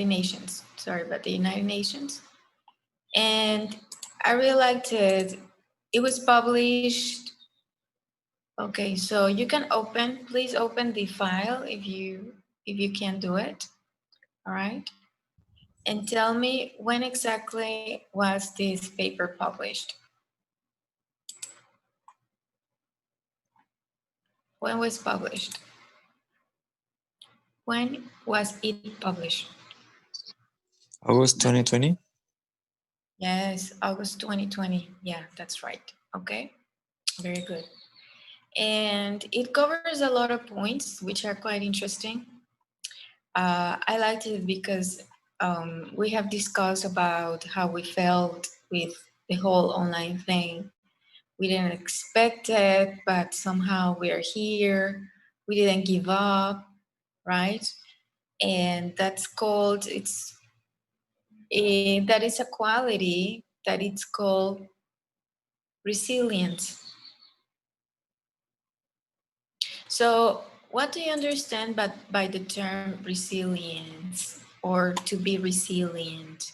Nations. Sorry about the United Nations. And I really liked it. It was published. Okay, so you can please open the file if you can do it. All right. And tell me when exactly was this paper published? When was published? When was it published? August 2020. Yes, August 2020. Yeah, that's right. Okay, very good. And it covers a lot of points, which are quite interesting. I liked it because we have discussed about how we felt with the whole online thing. We didn't expect it, but somehow we are here. We didn't give up, right? And that's called that is a quality that it's called resilience. So what do you understand by the term resilience or to be resilient?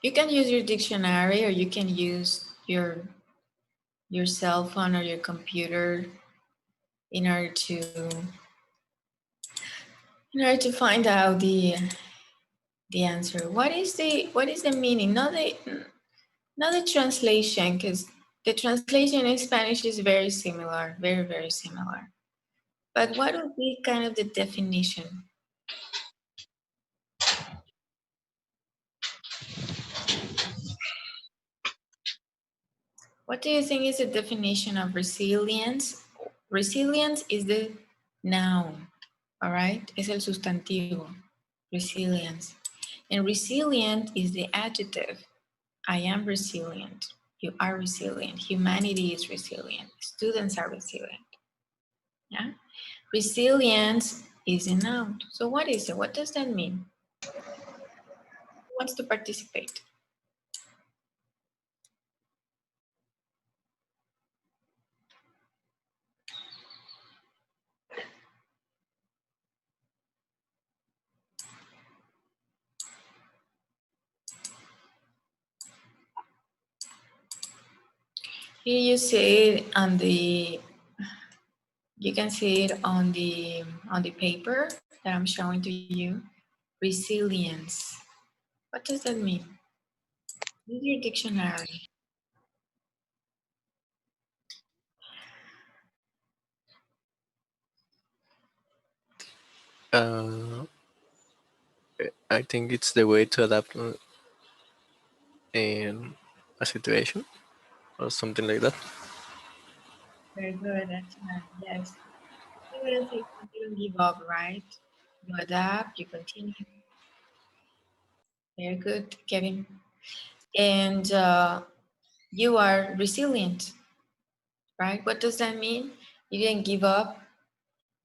You can use your dictionary or you can use your cell phone or your computer in order to find out the answer. What is the meaning? Not the translation, because the translation in Spanish is very similar, very, very similar. But what would be kind of the definition? What do you think is the definition of resilience? Resilience is the noun, all right? Es el sustantivo, resilience. And resilient is the adjective. I am resilient. You are resilient. Humanity is resilient. Students are resilient. Yeah. Resilience is a noun. So what is it? What does that mean? Who wants to participate? Here you see it on the, you can see it on the paper that I'm showing to you. Resilience. What does that mean? Use your dictionary. Uh, I think it's the way to adapt in a situation or something like that. Very good, excellent. Yes. You wouldn't say you don't give up, right? You adapt, you continue. Very good, Kevin. And you are resilient, right? What does that mean? You didn't give up.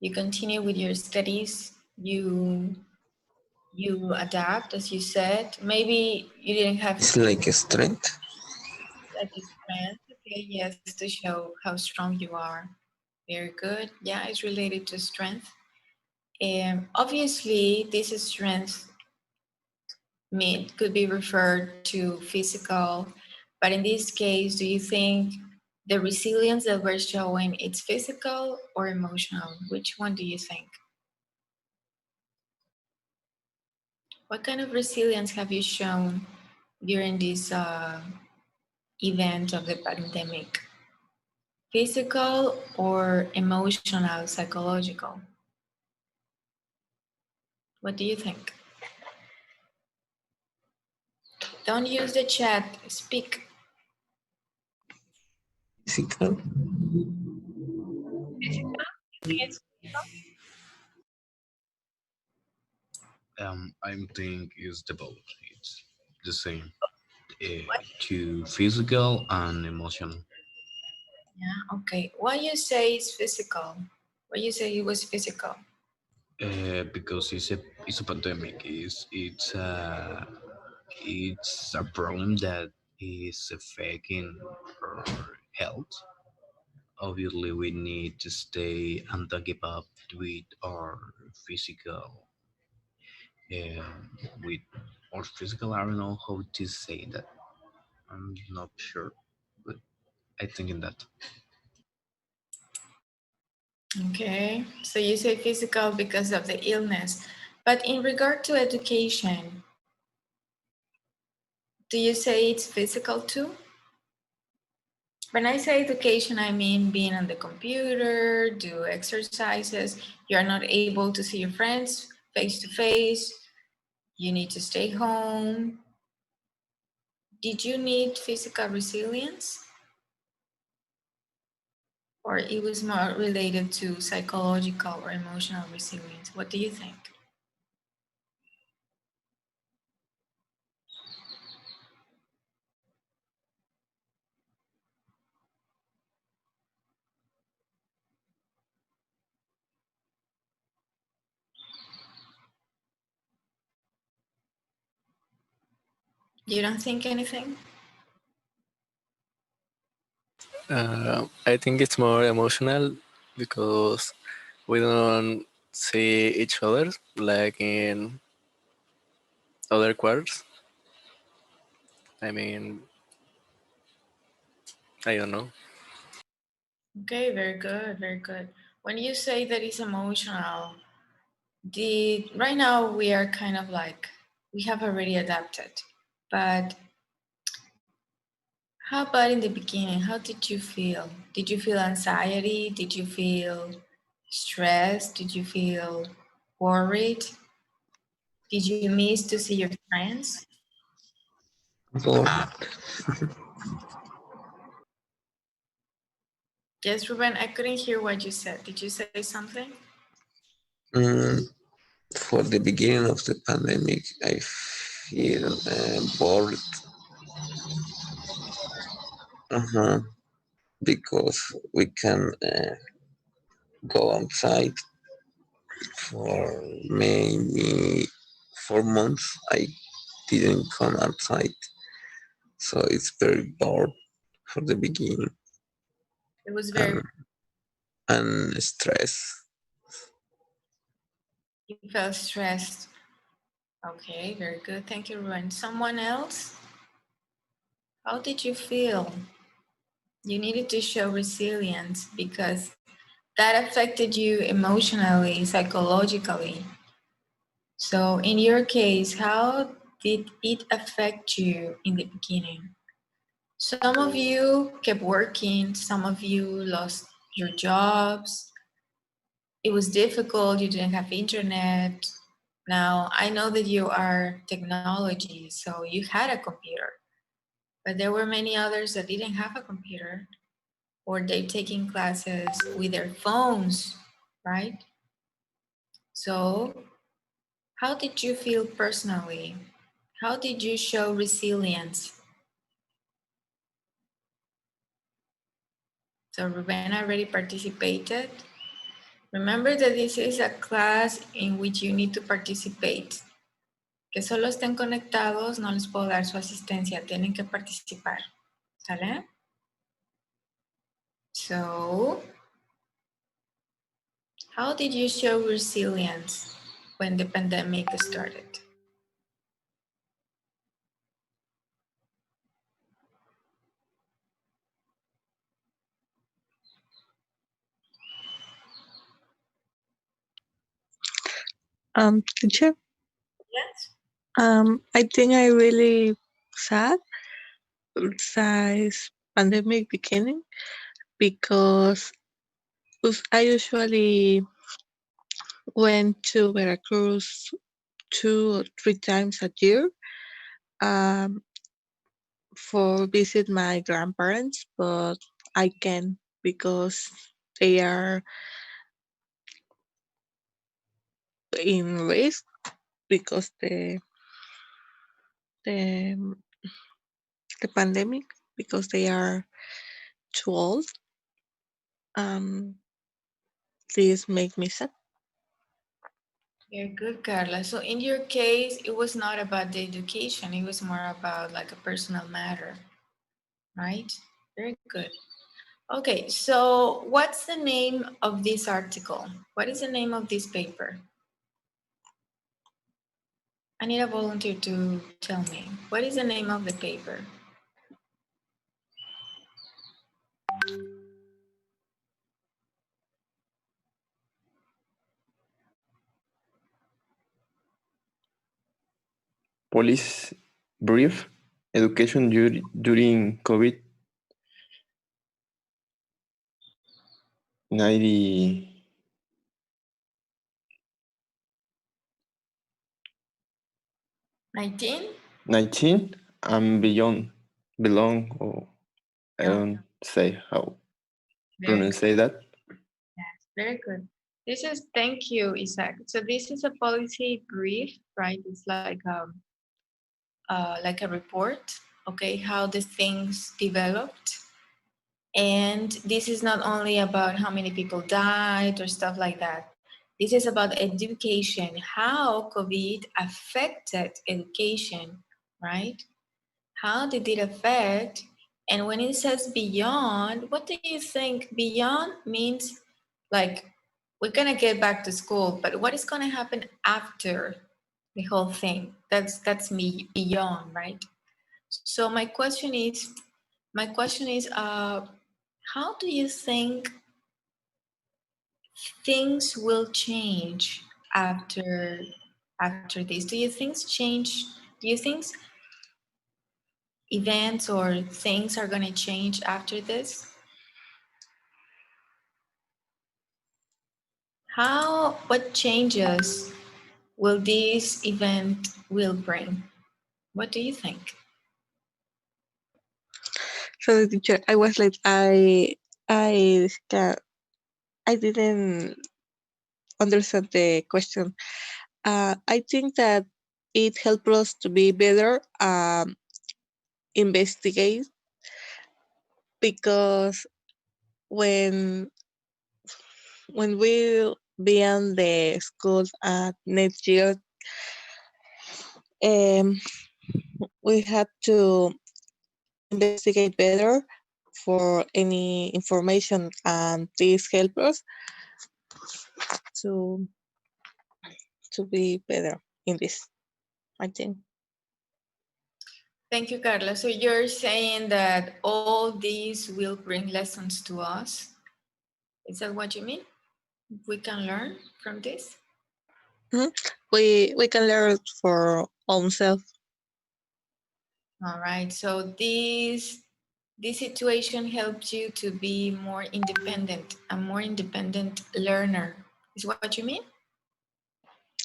You continue with your studies. You adapt, as you said. Maybe you didn't have It's like a strength. like a strength. Okay, yes, to show how strong you are. Very good. Yeah, it's related to strength. Obviously, this strength could be referred to physical, but in this case, do you think the resilience that we're showing it's physical or emotional? Which one do you think? What kind of resilience have you shown during this event of the pandemic? Physical or emotional, psychological? What do you think? Don't use the chat, speak. Physical. It's I think it's the both. It's the same. To physical and emotional. yeah, okay. Why you say it's physical? Why you say it was physical? Because it's a pandemic. It's a problem that is affecting our health. Obviously, we need to stay and don't give up with our physical, with our physical. I don't know how to say that. I'm not sure, but I think in that. Okay, so you say physical because of the illness, but in regard to education, do you say it's physical too? When I say education, I mean being on the computer, do exercises. You are not able to see your friends face to face. You need to stay home. Did you need physical resilience? Or it was more related to psychological or emotional resilience? What do you think? You don't think anything? I think it's more emotional because we don't see each other like in other quarters. I mean, I don't know. Okay, very good, very good. When you say that it's emotional, right now we are kind of like we have already adapted. But how about in the beginning? How did you feel? Did you feel anxiety? Did you feel stressed? Did you feel worried? Did you miss to see your friends? Bored. Yes, Ruben, I couldn't hear what you said. Did you say something? Mm, for the beginning of the pandemic, I feel bored. Uh-huh. Because we can go outside for maybe 4 months. I didn't come outside, so it's very bored for the beginning It was very, and stress. you felt stressed. Okay, very good. Thank you, Ruben. Someone else? How did you feel? You needed to show resilience because that affected you emotionally, psychologically. So, in your case, how did it affect you in the beginning? Some of you kept working, some of you lost your jobs. It was difficult, you didn't have internet. Now, I know that you are technology, so you had a computer, but there were many others that didn't have a computer or they're taking classes with their phones, right? So, how did you feel personally? How did you show resilience? So, Ruben already participated. Remember that this is a class in which you need to participate. Que solo estén conectados, no les puedo dar su asistencia, tienen que participar. ¿Sale? So, how did you show resilience when the pandemic started? Teacher, Yes. I think I really sad since pandemic beginning because I usually went to Veracruz 2 or 3 times a year um, for visit my grandparents, but I can because they are in risk because the the pandemic because they are too old. Um, this make me sad. Very good, Carla. So in your case, it was not about the education, it was more about like a personal matter. right? Very good. Okay, so what's the name of this article? What is the name of this paper? I need a volunteer to tell me. What is the name of the paper? Police brief education during COVID 90 19? 19 and beyond belong or I No. don't say how Very pronounce good. say that. Yes, very good. Thank you, Isaac. So this is a policy brief, right? It's like a report, okay, how the things developed. And this is not only about how many people died or stuff like that. This is about education, how COVID affected education, right? How did it affect? And when it says beyond, what do you think? Beyond means like we're gonna get back to school, but what is gonna happen after the whole thing? That's me beyond, right? So my question is, how do you think things will change after after this? Do you think change? Do you think events or things are gonna change after this? What changes will this event will bring? What do you think? So the teacher, I was like, I didn't understand the question. I think that it helps us to be better investigate because when we be in the school next year, um, we have to investigate better for any information, and this help us to be better in this. I think. Thank you, Carla. So you're saying that all these will bring lessons to us. Is that what you mean? We can learn from this? Mhm. We can learn for ourselves. All right. So this situation helps you to be more independent, a more independent learner. Is what you mean?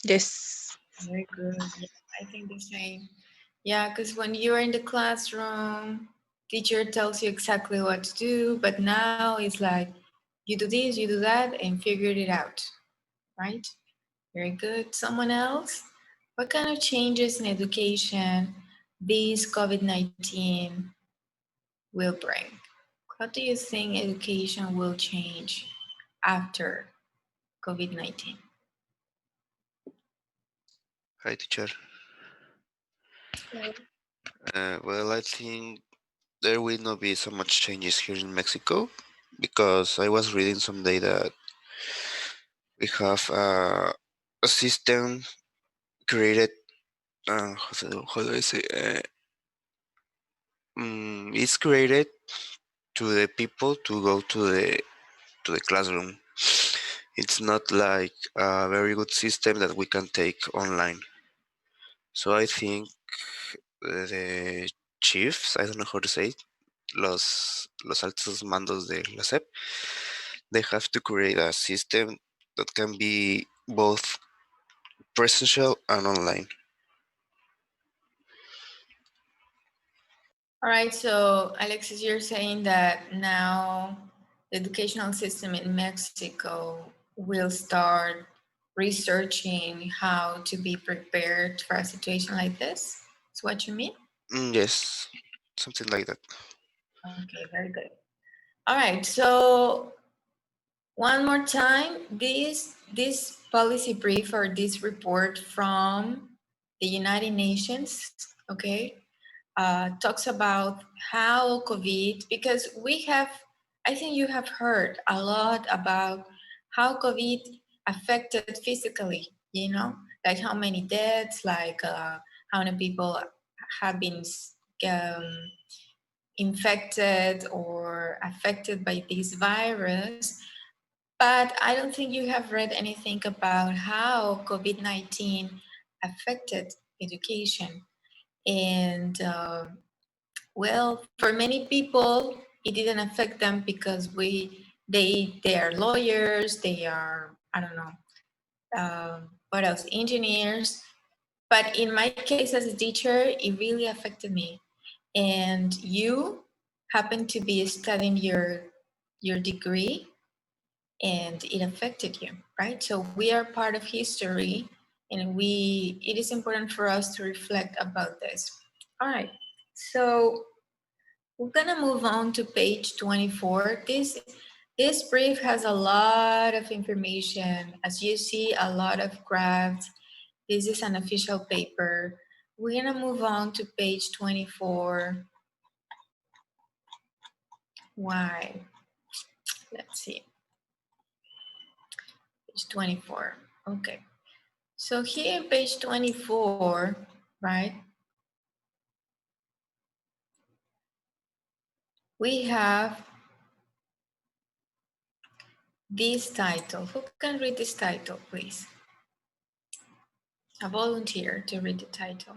Yes. Very good. Yeah, I think the same. Yeah, because when you're in the classroom, teacher tells you exactly what to do, but now it's like you do this, you do that, and figure it out, right? Very good. Someone else? What kind of changes in education this COVID-19 will bring? How do you think education will change after COVID-19? Hi, teacher. Well, I think there will not be so much changes here in Mexico because I was reading someday that we have a system created. How do I say? It's created to the people to go to the classroom. It's not like a very good system that we can take online. So I think the chiefs, I don't know how to say it, los altos mandos de la SEP, they have to create a system that can be both presential and online. All right, so Alexis, you're saying that now the educational system in Mexico will start researching how to be prepared for a situation like this? Is what you mean? Yes, something like that. Okay, very good. All right, so one more time, this policy brief or this report from the United Nations, okay, talks about how COVID, because I think you have heard a lot about how COVID affected physically, like how many deaths, like how many people have been um, infected or affected by this virus. But I don't think you have read anything about how COVID-19 affected education. And well, for many people, it didn't affect them because they are lawyers, they are, I don't know, what else, engineers. But in my case as a teacher, it really affected me. And you happen to be studying your degree, and it affected you, right? So we are part of history, and it is important for us to reflect about this. All right, so we're gonna move on to page 24. This brief has a lot of information. As you see, a lot of graphs. This is an official paper. We're gonna move on to page 24. Why? Let's see. Page 24. Okay. So here in page 24, right, we have this title. Who can read this title, please? A volunteer to read the title.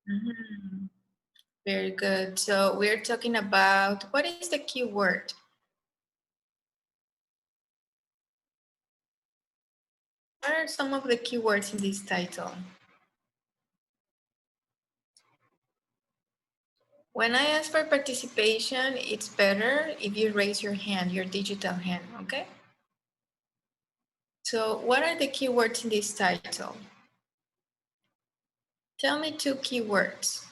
Mhm. Very good. So we're talking about, what is the keyword? What are some of the keywords in this title? When I ask for participation, it's better if you raise your hand, your digital hand, okay? So what are the keywords in this title? Tell me two keywords.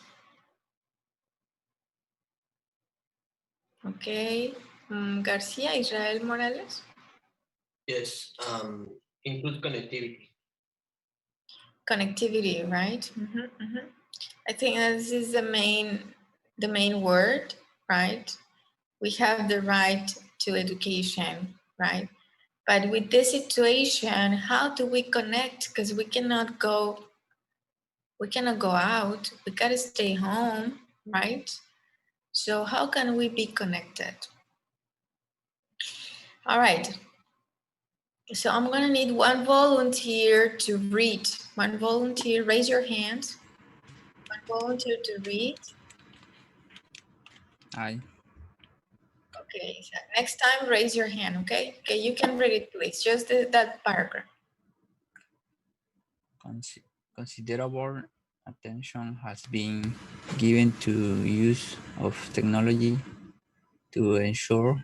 Okay. Garcia, Israel Morales? Yes, include connectivity. Connectivity, right? I think this is the main word, right? We have the right to education, right? But with this situation, how do we connect? Because we cannot go out. We gotta stay home, right? So how can we be connected? All right. So I'm gonna need one volunteer to read. One volunteer, raise your hands. One volunteer to read. I Okay, so next time raise your hand, okay? Okay, you can read it, please, just that paragraph. considerable attention has been given to use of technology to ensure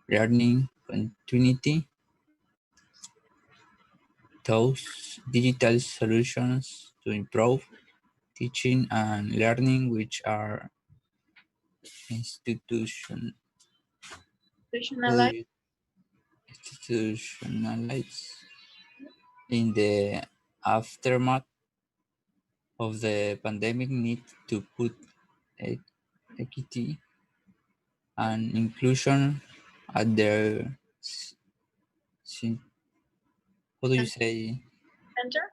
learning continuity. Those digital solutions to improve teaching and learning, which are institution, Personalized. institutionalized in the aftermath of the pandemic, need to put equity and inclusion at their how do you say Center.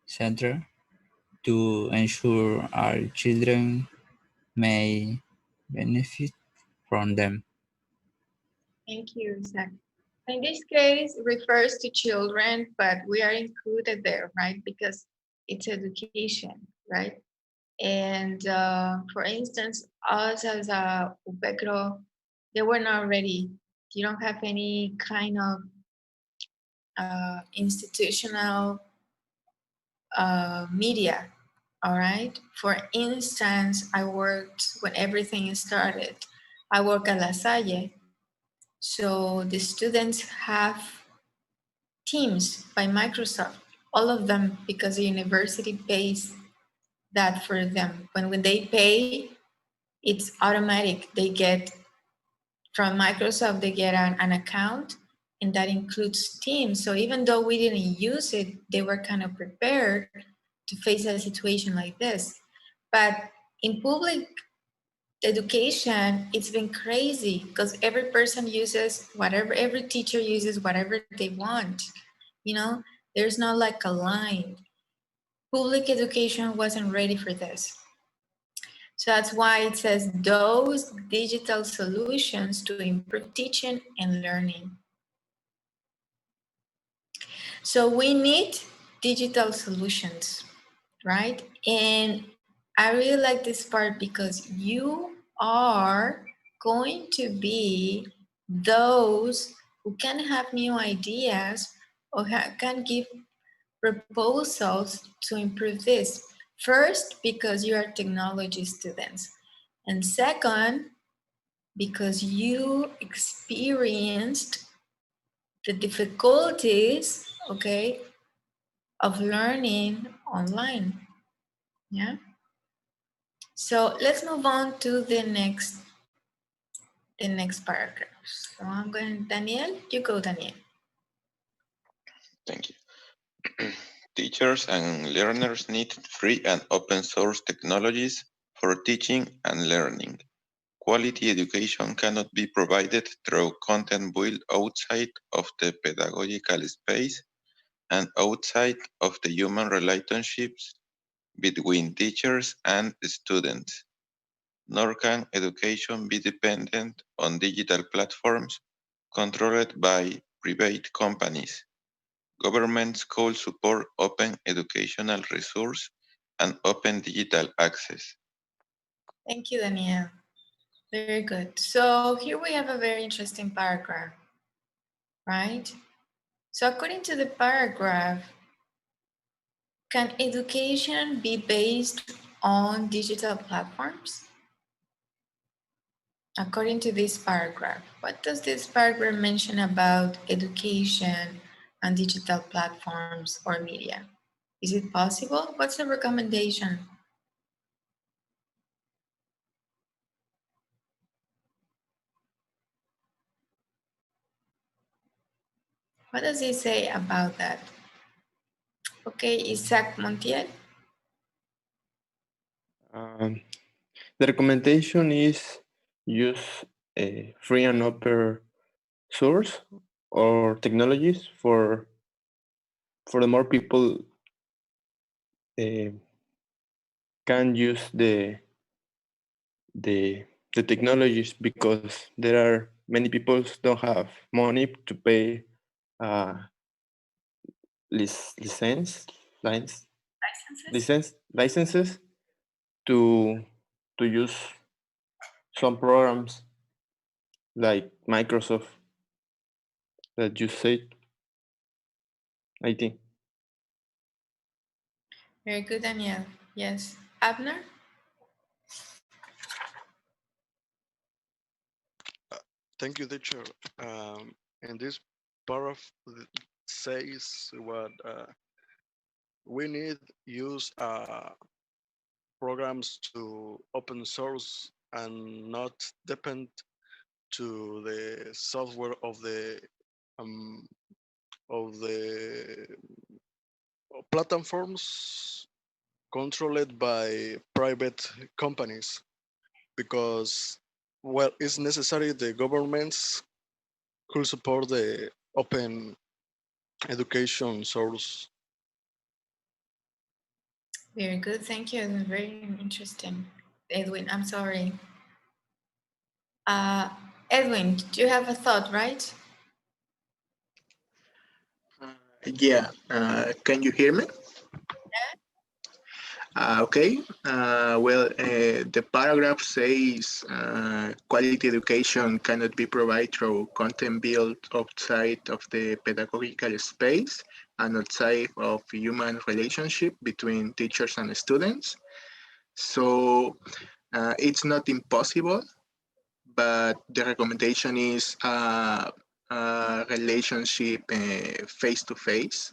center to ensure our children may benefit from them. Thank you, Zach. In this case, it refers to children, but we are included there, right? Because it's education, right? And for instance, us as a UPECRO, they were not ready. You don't have any kind of institutional media, all right? For instance, I worked when everything started. I work at La Salle. So the students have Teams by Microsoft, all of them, because the university pays that for them. When they pay, it's automatic. They get from Microsoft, they get an account, and that includes Teams. So even though we didn't use it, they were kind of prepared to face a situation like this. But in public education, it's been crazy because every person uses whatever, every teacher uses whatever they want. You know, there's not like a line. Public education wasn't ready for this. So that's why it says those digital solutions to improve teaching and learning. So we need digital solutions, right? And I really like this part because you are going to be those who can have new ideas or can give proposals to improve this. First, because you are technology students. And second, because you experienced the difficulties, okay, of learning online. Yeah. So let's move on to the next paragraph. So I'm going, Daniel, you go, Daniel. Thank you. Teachers and learners need free and open source technologies for teaching and learning. Quality education cannot be provided through content built outside of the pedagogical space and outside of the human relationships between teachers and students. Nor can education be dependent on digital platforms controlled by private companies. Governments could support open educational resource and open digital access. Thank you, Daniel. Very good. So here we have a very interesting paragraph, right? So according to the paragraph, can education be based on digital platforms? According to this paragraph, what does this paragraph mention about education and digital platforms or media? Is it possible? What's the recommendation? What does it say about that? Okay, Isaac Montiel. Um, the recommendation is use a free and open source or technologies for the more people uh, can use the the technologies, because there are many people don't have money to pay uh, license lines licenses to use some programs like Microsoft that you said, I think. Very good, Daniel. Yes. Abner? Thank you, teacher. And this paragraph says what we need use programs to open source and not depend to the software um, of the platforms controlled by private companies, because well, it's necessary the governments could support the open education source. Very good. Thank you. Very interesting. Edwin, I'm sorry. Edwin, do you have a thought, right? Yeah, can you hear me? Okay. The paragraph says quality education cannot be provided through content built outside of the pedagogical space and outside of human relationship between teachers and students. So it's not impossible, but the recommendation is a relationship face to face.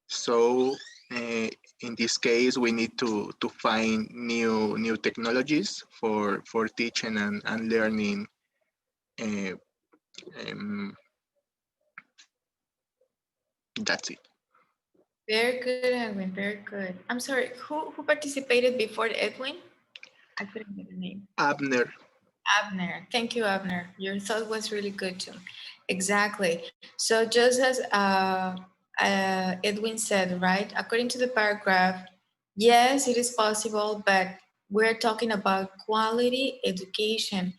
So In this case, we need to find new technologies for teaching and learning. Um, that's it. Very good, Edwin. Very good. I'm sorry. Who participated before Edwin? I couldn't get the name. Abner. Abner. Thank you, Abner. Your thought was really good too. Exactly. So just as Edwin said, right? According to the paragraph, yes, it is possible, but we're talking about quality education.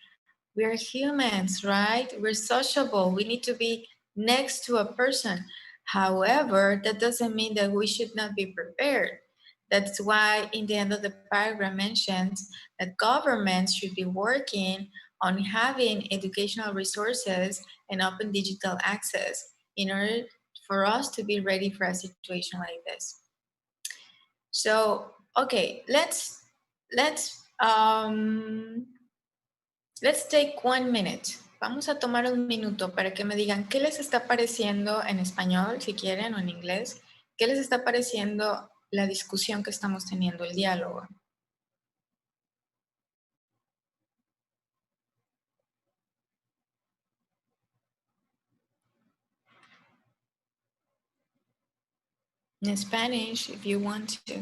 We're humans, right? We're sociable. We need to be next to a person. However, that doesn't mean that we should not be prepared. That's why in the end of the paragraph mentions that governments should be working on having educational resources and open digital access in order for us to be ready for a situation like this. So, okay, let's take 1 minute. Vamos a tomar un minuto para que me digan qué les está pareciendo en español, si quieren, o en inglés. ¿Qué les está pareciendo la discusión que estamos teniendo, el diálogo? In Spanish, if you want to.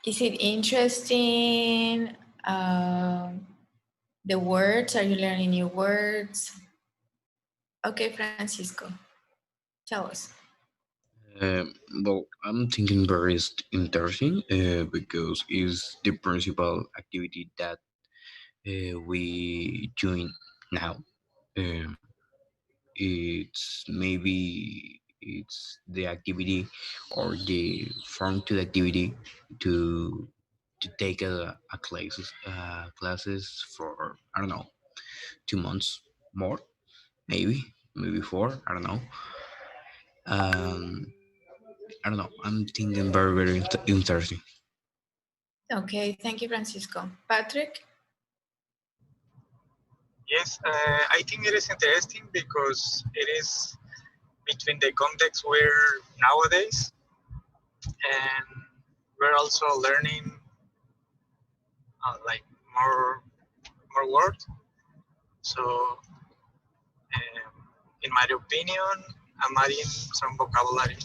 Is it interesting? The words, are you learning new words? Okay, Francisco, tell us. Well, I'm thinking very interesting because it's the principal activity that we doing now. Um, it's the activity or the form to the activity to take a classes for I don't know 2 months more, maybe four, I don't know. um I don't know, I'm thinking very interesting. Okay, thank you, Francisco. Patrick? Yes, I think it is interesting because it is between the context we're nowadays, and we're also learning like more words. So, in my opinion, I'm adding some vocabulary.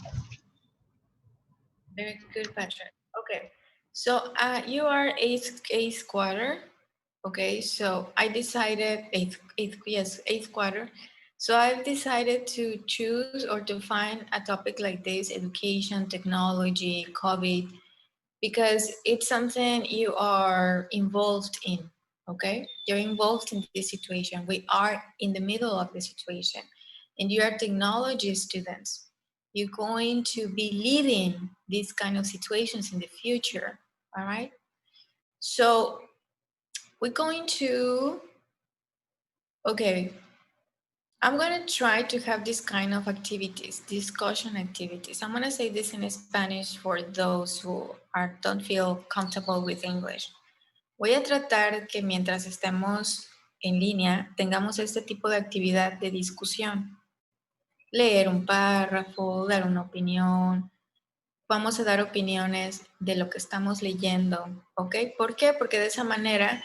Very good, Patrick. Okay, so you are eighth quarter. Okay, so I decided eighth quarter. So I've decided to choose or to find a topic like this: education, technology, COVID, because it's something you are involved in. Okay, you're involved in this situation. We are in the middle of the situation, and you are technology students. You're going to be leading these kind of situations in the future. All right. So we're going to, okay, I'm going to try to have this kind of activities, discussion activities. I'm going to say this in Spanish for those who don't feel comfortable with English. Voy a tratar que mientras estemos en línea tengamos este tipo de actividad de discusión. Leer un párrafo, dar una opinión. Vamos a dar opiniones de lo que estamos leyendo, ¿ok? ¿Por qué? Porque de esa manera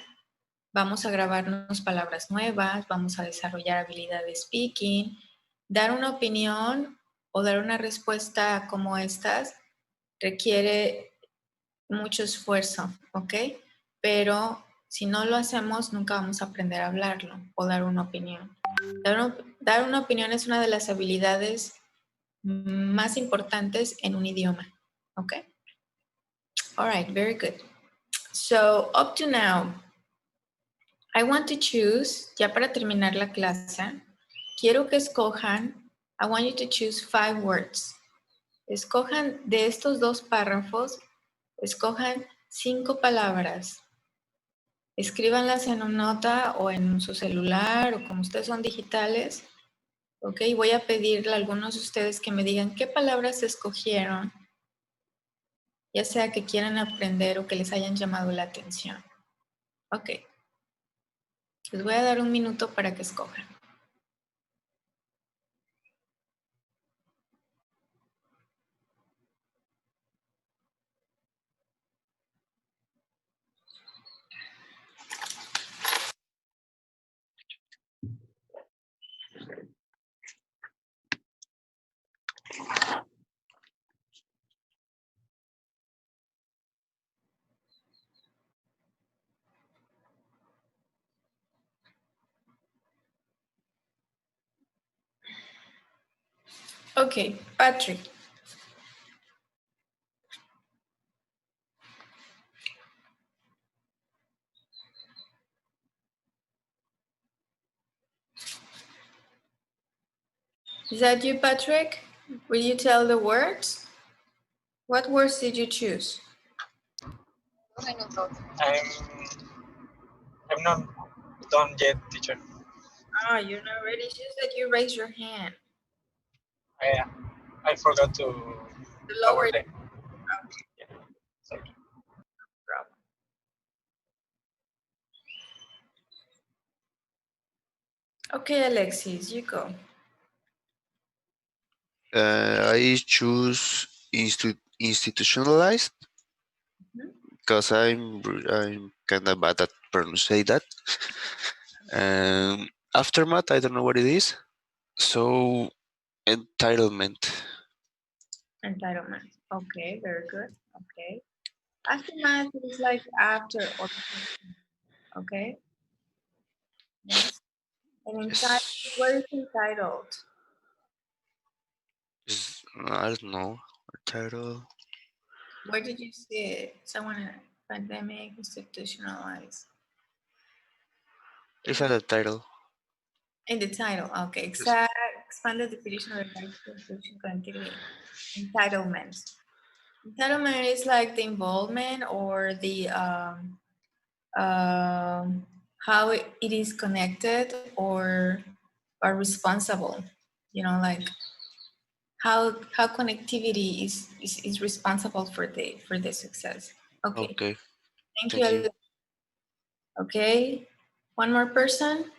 vamos a grabarnos palabras nuevas, vamos a desarrollar habilidad de speaking. Dar una opinión o dar una respuesta como estas requiere mucho esfuerzo, ¿ok? Pero si no lo hacemos, nunca vamos a aprender a hablarlo o dar una opinión. Dar una opinión es una de las habilidades más importantes en un idioma, ¿ok? All right, very good. So, up to now, I want to choose, ya para terminar la clase, quiero que escojan, I want you to choose 5 words. Escojan de estos 2 párrafos, escojan 5 palabras. Escríbanlas en una nota o en su celular o como ustedes son digitales. Ok, voy a pedirle a algunos de ustedes que me digan qué palabras escogieron, ya sea que quieran aprender o que les hayan llamado la atención. Ok. Les voy a dar un minuto para que escojan. Okay, Patrick. Is that you, Patrick? Will you tell the words? What words did you choose? I'm I'm not done yet, teacher. Ah, you're not ready. It's just that you raise your hand. I I forgot to The lower lower the. Yeah, sorry. problem. Okay, Alexis, you go. I choose institutionalized because I'm kind of bad at pronouncing that. Aftermath, I don't know what it is. So entitlement. Entitlement. Okay, very good. Okay. Aftermath is like after or okay. Yes. And entitled, Yes. what is entitled? I don't know. Title. Where did you see it? Someone pandemic institutionalized. Is that a title? In the title, okay. Yes. Expanded definition of the right to education connectivity. Entitlement. Entitlement is like the involvement or the how it is connected or responsible. You know, like how connectivity is responsible for the success. Okay. Okay. Thank Thank you. you. Okay. One more person.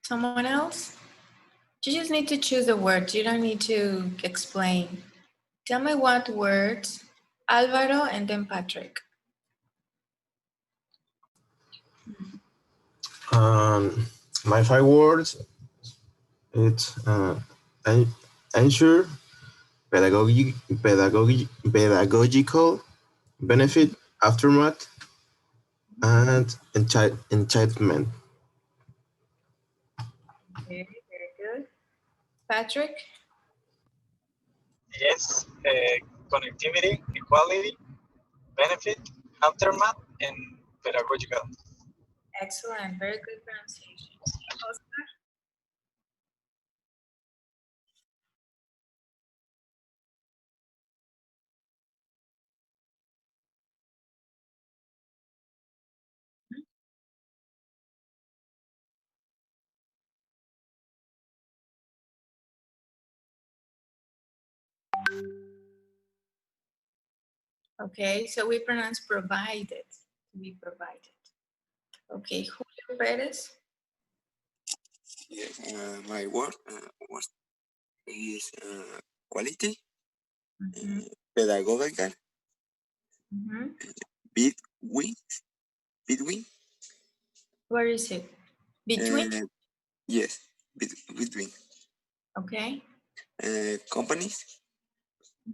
Someone else? You just need to choose the words. You don't need to explain. Tell me what words, Alvaro and then Patrick. My 5 words, it's ensure, pedagogical, benefit, aftermath, and enchantment. Okay, very good. Patrick? Yes, connectivity, equality, benefit, aftermath, and pedagogical. Excellent. Very good pronunciation. Oscar? Okay, so we pronounce provided. To be provided. Okay, Julio Perez? Yes, my word was is quality, pedagogical, between, between. Where is it? Between? Yes, between Okay. companies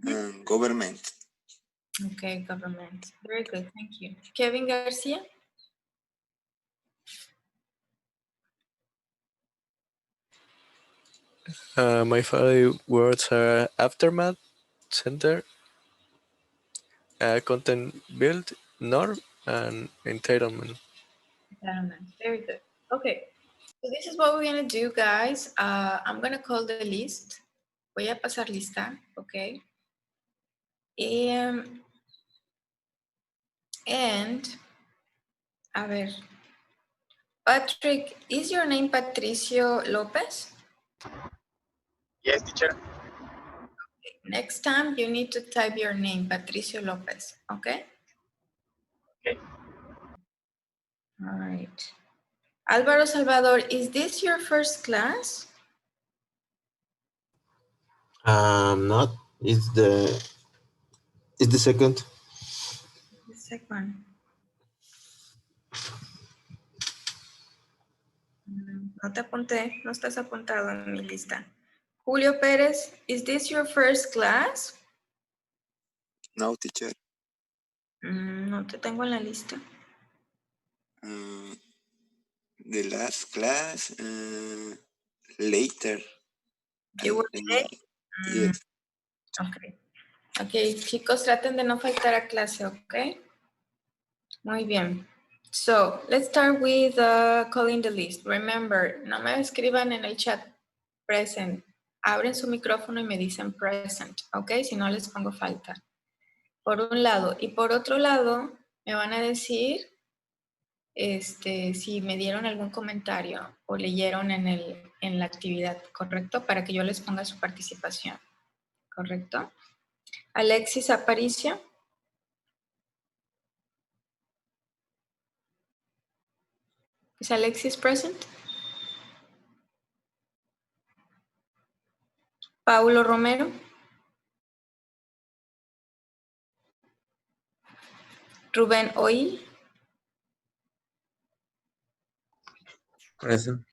and government. Okay, government. Very good, thank you. Kevin Garcia? My 5 words are aftermath, center, content build, norm, and entitlement. Entitlement. Very good. Okay, so this is what we're gonna do, guys. I'm gonna call the list. Voy a pasar lista, okay? And a ver, Patrick, is your name Patricio Lopez? Yes, teacher. Next time you need to type your name, Patricio Lopez, okay? Okay. All right. Alvaro Salvador, is this your first class? Not. It's the second. The second. No te apunté, no estás apuntado en mi lista. Julio Pérez, is this your first class? No, teacher. No te tengo en la lista. the last class later. You were late? Yes. Okay. Ok, chicos, traten de no faltar a clase, ok? Muy bien. So, let's start with calling the list. Remember, no me escriban en el chat present. Abren su micrófono y me dicen present, ok? Si no, les pongo falta. Por un lado. Y por otro lado, me van a decir si me dieron algún comentario o leyeron en la actividad, ¿correcto? Para que yo les ponga su participación, ¿correcto? Alexis Aparicio. Is Alexis present? Paulo Romero. Rubén Oil. Present.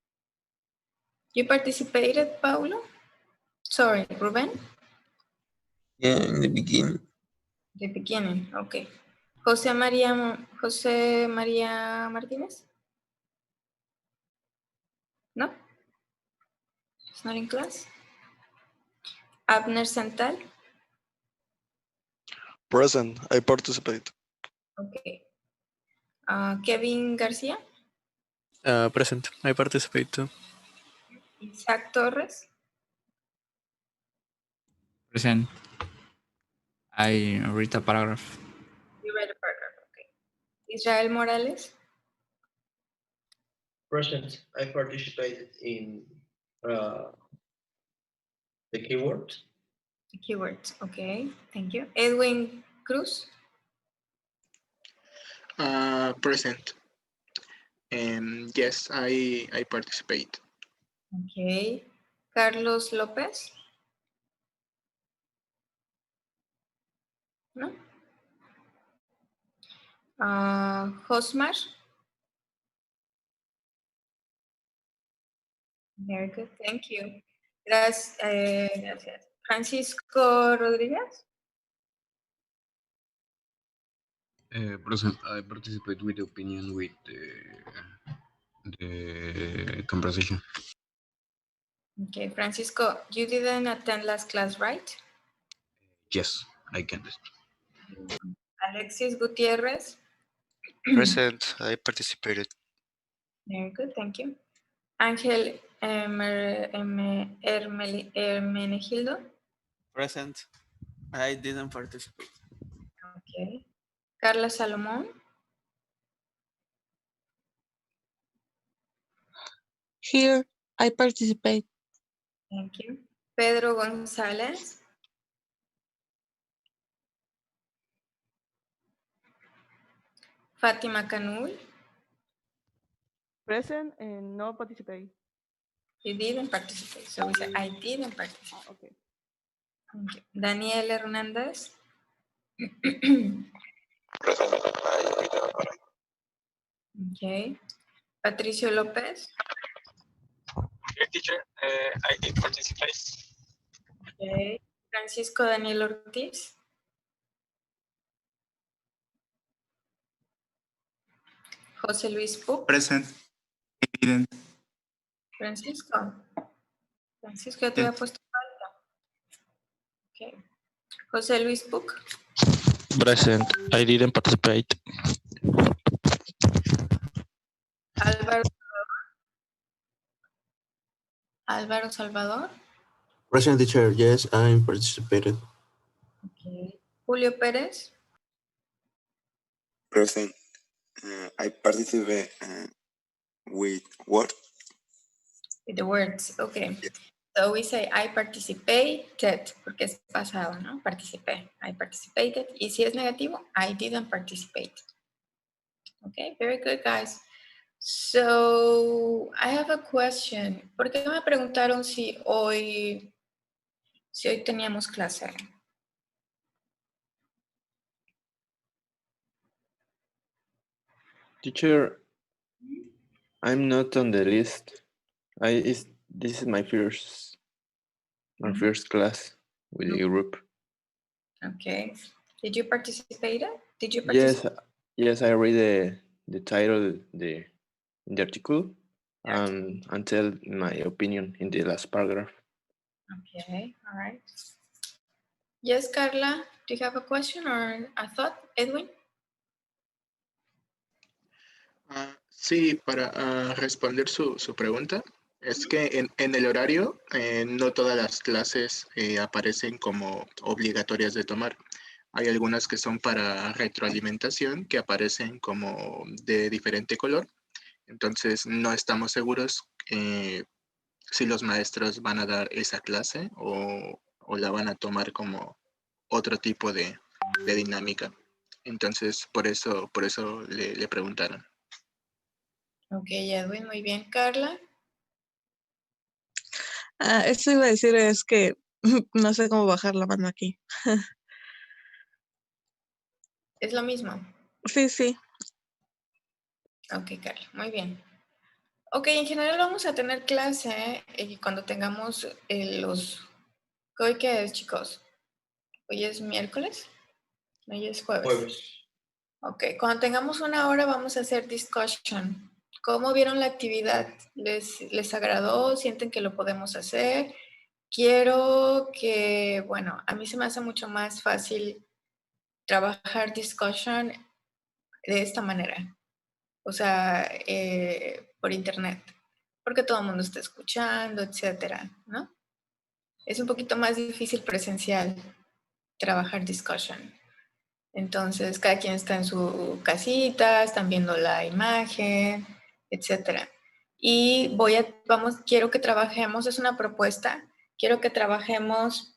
You participated, Paulo? Sorry, Rubén? Yeah, in the beginning. The beginning, okay. José María Martínez? No? It's not in class? Abner Santal? Present. I participate. Okay. Kevin García? Present. I participate too. Isaac Torres? Present. I read a paragraph. You read a paragraph, okay. Israel Morales? Present. I participated in the keywords. The keywords, okay. Thank you. Edwin Cruz? Present. Yes, I participate. Okay. Carlos López? No? Josmar? Very good, thank you. Gracias. Francisco Rodríguez? Present. I participate with the opinion with the conversation. Okay, Francisco, you didn't attend last class, right? Yes, I can. Alexis Gutierrez? Present. I participated. Very good, thank you. Ángel Hermenegildo? Present. I didn't participate. Okay. Carla Salomón? Here, I participate. Thank you. Pedro González? Fátima Canul? Present and no participate. You didn't participate, so we say I didn't participate. Okay. Thank you. Daniel Hernández? Okay. Patricio López? Here, teacher, I did participate. Okay. Francisco Daniel Ortiz? José Luis Puc? Present. I didn't. Francisco? Francisco, ya te había puesto falta. Okay. José Luis Puc? Present. I didn't participate. Álvaro Salvador? Present teacher, yes, I participated. Okay. Julio Pérez? Present. I participate with what? With the words, okay. So we say I participated, porque es pasado, ¿no? Participé. I participated. Y si es negativo, I didn't participate. Okay, very good, guys. So, I have a question. ¿Por qué me preguntaron si hoy teníamos clase? Teacher, I'm not on the list. This is my first class with the group. Okay. Did you participate? Did you participate? Yes, I read the title, the article, and tell my opinion in the last paragraph. Okay, all right. Yes, Carla, do you have a question or a thought, Edwin? Sí, para responder su pregunta, es que en el horario no todas las clases aparecen como obligatorias de tomar. Hay algunas que son para retroalimentación que aparecen como de diferente color. Entonces no estamos seguros si los maestros van a dar esa clase o la van a tomar como otro tipo de dinámica. Entonces por eso le preguntaron. Ok, Edwin, muy bien. Carla. Eso iba a decir, es que no sé cómo bajar la mano aquí. Es lo mismo. Sí. Ok, Carla, muy bien. Ok, en general vamos a tener clase cuando tengamos los... ¿Hoy qué es, chicos? ¿Hoy es miércoles? Hoy es jueves. Ok, cuando tengamos una hora vamos a hacer discussion. ¿Cómo vieron la actividad? ¿Les agradó? ¿Sienten que lo podemos hacer? Quiero que, bueno, a mí se me hace mucho más fácil trabajar discussion de esta manera, o sea, por internet, porque todo el mundo está escuchando, etcétera, ¿no? Es un poquito más difícil presencial trabajar discussion. Entonces, cada quien está en su casita, están viendo la imagen, etcétera. Y quiero que trabajemos, es una propuesta, quiero que trabajemos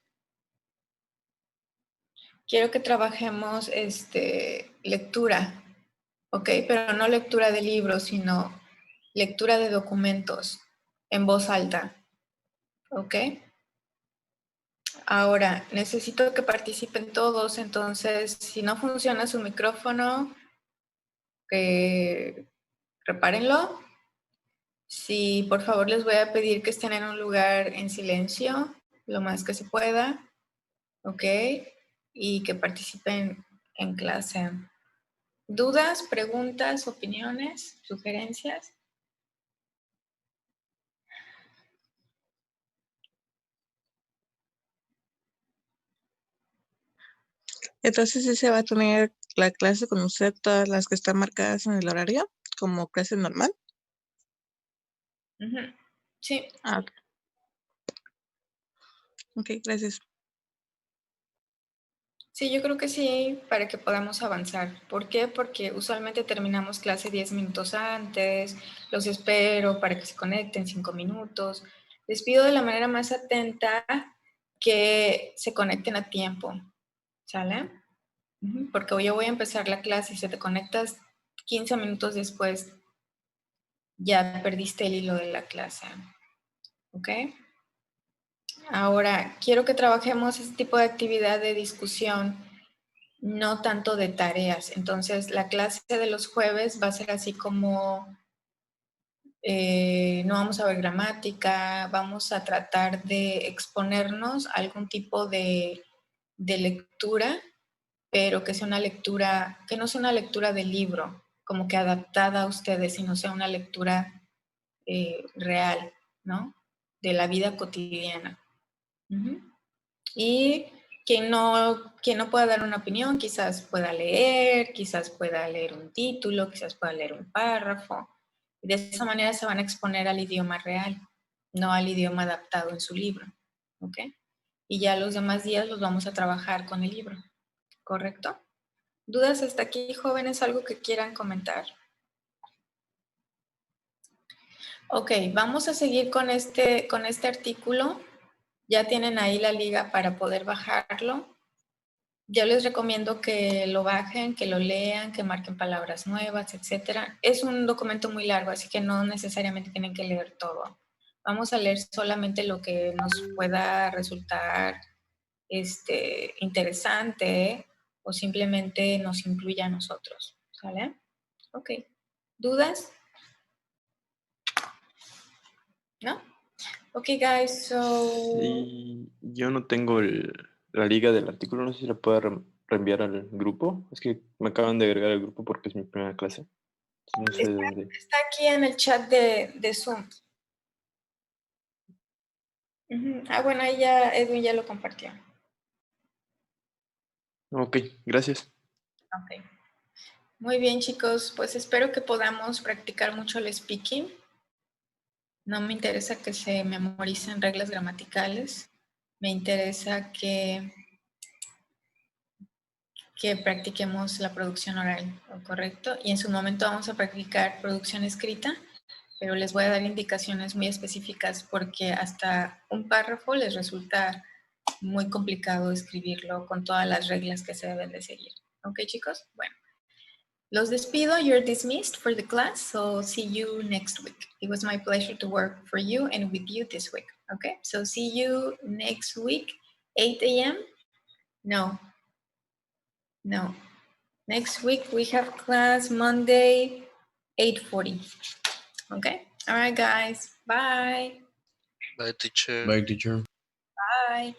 lectura, ¿ok? Pero no lectura de libros, sino lectura de documentos en voz alta, ¿ok? Ahora, necesito que participen todos, entonces, si no funciona su micrófono, repárenlo. Sí, por favor, les voy a pedir que estén en un lugar en silencio, lo más que se pueda, ¿ok? Y que participen en clase. ¿Dudas, preguntas, opiniones, sugerencias? Entonces sí se va a tener la clase con usted, todas las que están marcadas en el horario, como clase normal. Sí. Ok, gracias. Sí, yo creo que sí, para que podamos avanzar. ¿Por qué? Porque usualmente terminamos clase 10 minutos antes, los espero para que se conecten 5 minutos. Les pido de la manera más atenta que se conecten a tiempo, ¿sale? Porque yo voy a empezar la clase y si te conectas 15 minutos después, ya perdiste el hilo de la clase, ¿ok? Ahora, quiero que trabajemos este tipo de actividad de discusión, no tanto de tareas. Entonces, la clase de los jueves va a ser así como, no vamos a ver gramática, vamos a tratar de exponernos a algún tipo de lectura, pero que sea una lectura, que no sea una lectura de libro, como que adaptada a ustedes, sino sea una lectura real, ¿no? De la vida cotidiana. Y quien no pueda dar una opinión, quizás pueda leer un título, quizás pueda leer un párrafo. Y de esa manera se van a exponer al idioma real, no al idioma adaptado en su libro. ¿Ok? Y ya los demás días los vamos a trabajar con el libro. ¿Correcto? ¿Dudas hasta aquí, jóvenes? ¿Algo que quieran comentar? Ok, vamos a seguir con este artículo. Ya tienen ahí la liga para poder bajarlo. Yo les recomiendo que lo bajen, que lo lean, que marquen palabras nuevas, etc. Es un documento muy largo, así que no necesariamente tienen que leer todo. Vamos a leer solamente lo que nos pueda resultar interesante o simplemente nos incluya a nosotros. ¿Sale? Ok. ¿Dudas? ¿No? Ok, guys, so... Y yo no tengo la liga del artículo, no sé si la puedo reenviar al grupo. Es que me acaban de agregar al grupo porque es mi primera clase. No sé dónde. Está aquí en el chat de Zoom. Bueno, ahí ya Edwin ya lo compartió. Ok, gracias. Ok. Muy bien, chicos. Pues espero que podamos practicar mucho el speaking. No me interesa que se memoricen reglas gramaticales. Me interesa que practiquemos la producción oral, ¿correcto? Y en su momento vamos a practicar producción escrita, pero les voy a dar indicaciones muy específicas porque hasta un párrafo les resulta muy complicado escribirlo con todas las reglas que se deben de seguir. ¿Ok, chicos? Bueno, los despido. You're dismissed for the class, so see you next week. It was my pleasure to work for you and with you this week. Okay, so see you next week, 8 a.m. No. Next week we have class Monday, 8:40. Okay? All right, guys. Bye. Bye, teacher. Bye, teacher. Bye.